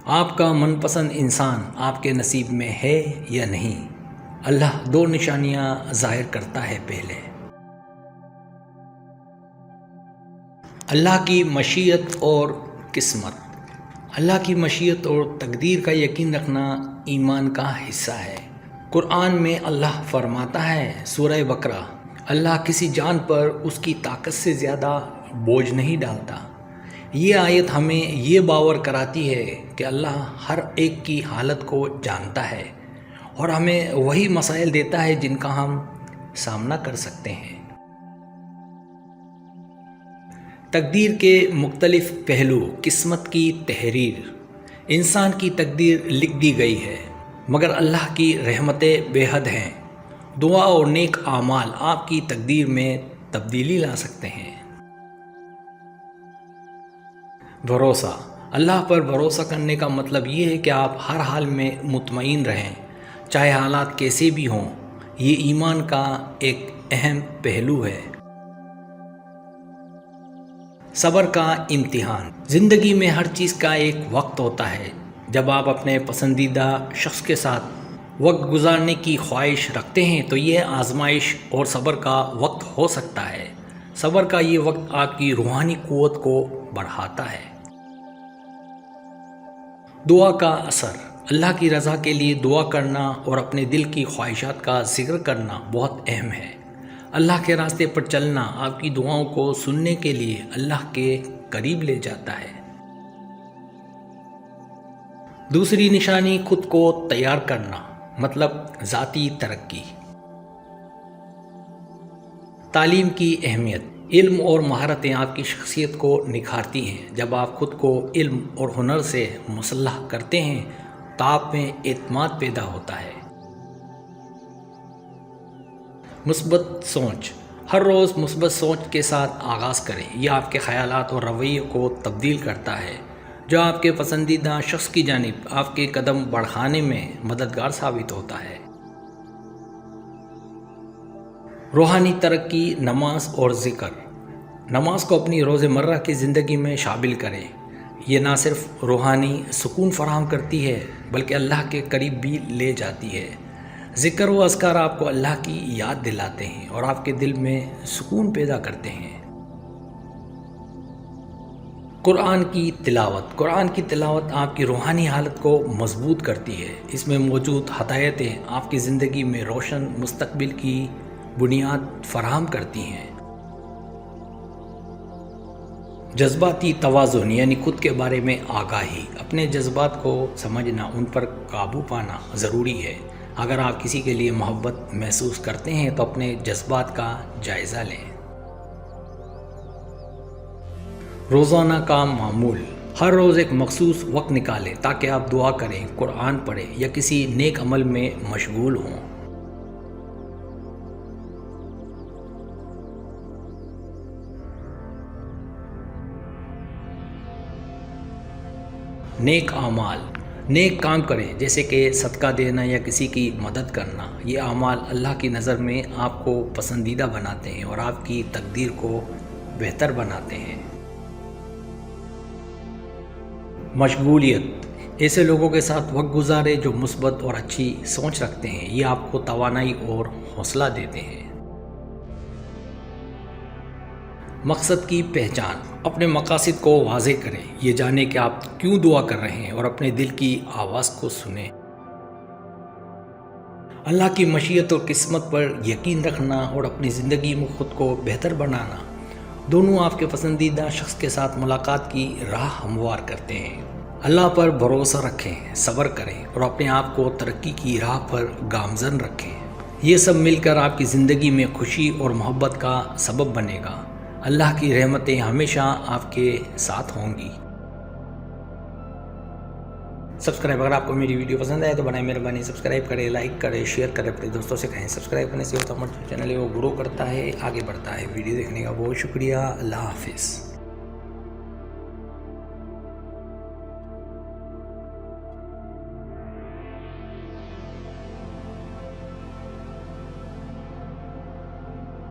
آپ کا من پسند انسان آپ کے نصیب میں ہے یا نہیں؟ اللہ دو نشانیاں ظاہر کرتا ہے۔ پہلے اللہ کی مشیت اور قسمت۔ اللہ کی مشیت اور تقدیر کا یقین رکھنا ایمان کا حصہ ہے۔ قرآن میں اللہ فرماتا ہے، سورہ بقرہ، اللہ کسی جان پر اس کی طاقت سے زیادہ بوجھ نہیں ڈالتا۔ یہ آیت ہمیں یہ باور کراتی ہے کہ اللہ ہر ایک کی حالت کو جانتا ہے اور ہمیں وہی مسائل دیتا ہے جن کا ہم سامنا کر سکتے ہیں۔ تقدیر کے مختلف پہلو۔ قسمت کی تحریر۔ انسان کی تقدیر لکھ دی گئی ہے، مگر اللہ کی رحمتیں بے حد ہیں۔ دعا اور نیک اعمال آپ کی تقدیر میں تبدیلی لا سکتے ہیں۔ بھروسہ۔ اللہ پر بھروسہ کرنے کا مطلب یہ ہے کہ آپ ہر حال میں مطمئن رہیں، چاہے حالات کیسے بھی ہوں۔ یہ ایمان کا ایک اہم پہلو ہے۔ صبر کا امتحان۔ زندگی میں ہر چیز کا ایک وقت ہوتا ہے۔ جب آپ اپنے پسندیدہ شخص کے ساتھ وقت گزارنے کی خواہش رکھتے ہیں تو یہ آزمائش اور صبر کا وقت ہو سکتا ہے۔ صبر کا یہ وقت آپ کی روحانی قوت کو بڑھاتا ہے۔ دعا کا اثر۔ اللہ کی رضا کے لیے دعا کرنا اور اپنے دل کی خواہشات کا ذکر کرنا بہت اہم ہے۔ اللہ کے راستے پر چلنا آپ کی دعاؤں کو سننے کے لیے اللہ کے قریب لے جاتا ہے۔ دوسری نشانی، خود کو تیار کرنا، مطلب ذاتی ترقی۔ تعلیم کی اہمیت۔ علم اور مہارتیں آپ کی شخصیت کو نکھارتی ہیں۔ جب آپ خود کو علم اور ہنر سے مسلح کرتے ہیں تو آپ میں اعتماد پیدا ہوتا ہے۔ مثبت سوچ۔ ہر روز مثبت سوچ کے ساتھ آغاز کریں۔ یہ آپ کے خیالات اور رویے کو تبدیل کرتا ہے، جو آپ کے پسندیدہ شخص کی جانب آپ کے قدم بڑھانے میں مددگار ثابت ہوتا ہے۔ روحانی ترقی، نماز اور ذکر۔ نماز کو اپنی روزمرہ کی زندگی میں شامل کریں۔ یہ نہ صرف روحانی سکون فراہم کرتی ہے بلکہ اللہ کے قریب بھی لے جاتی ہے۔ ذکر و اذکار آپ کو اللہ کی یاد دلاتے ہیں اور آپ کے دل میں سکون پیدا کرتے ہیں۔ قرآن کی تلاوت۔ قرآن کی تلاوت آپ کی روحانی حالت کو مضبوط کرتی ہے۔ اس میں موجود ہدایتیں آپ کی زندگی میں روشن مستقبل کی بنیاد فراہم کرتی ہیں۔ جذباتی توازن، یعنی خود کے بارے میں آگاہی۔ اپنے جذبات کو سمجھنا، ان پر قابو پانا ضروری ہے۔ اگر آپ کسی کے لیے محبت محسوس کرتے ہیں تو اپنے جذبات کا جائزہ لیں۔ روزانہ کا معمول۔ ہر روز ایک مخصوص وقت نکالیں تاکہ آپ دعا کریں، قرآن پڑھیں یا کسی نیک عمل میں مشغول ہوں۔ نیک اعمال۔ نیک کام کریں، جیسے کہ صدقہ دینا یا کسی کی مدد کرنا۔ یہ اعمال اللہ کی نظر میں آپ کو پسندیدہ بناتے ہیں اور آپ کی تقدیر کو بہتر بناتے ہیں۔ مشغولیت۔ ایسے لوگوں کے ساتھ وقت گزارے جو مثبت اور اچھی سوچ رکھتے ہیں۔ یہ آپ کو توانائی اور حوصلہ دیتے ہیں۔ مقصد کی پہچان۔ اپنے مقاصد کو واضح کریں۔ یہ جانیں کہ آپ کیوں دعا کر رہے ہیں اور اپنے دل کی آواز کو سنیں۔ اللہ کی مشیت اور قسمت پر یقین رکھنا اور اپنی زندگی میں خود کو بہتر بنانا دونوں آپ کے پسندیدہ شخص کے ساتھ ملاقات کی راہ ہموار کرتے ہیں۔ اللہ پر بھروسہ رکھیں، صبر کریں اور اپنے آپ کو ترقی کی راہ پر گامزن رکھیں۔ یہ سب مل کر آپ کی زندگی میں خوشی اور محبت کا سبب بنے گا۔ اللہ کی رحمتیں ہمیشہ آپ کے ساتھ ہوں گی۔ اگر آپ کو میری ویڈیو پسند آئے تو بنائیں مہربانی سبسکرائب کریں، لائک کریں، شیئر کریں، اپنے دوستوں سے کہیں۔ سبسکرائب کرنے سے ہوتا ہمارا چینل ہے وہ گرو کرتا ہے، آگے بڑھتا ہے۔ ویڈیو دیکھنے کا بہت شکریہ۔ اللہ حافظ۔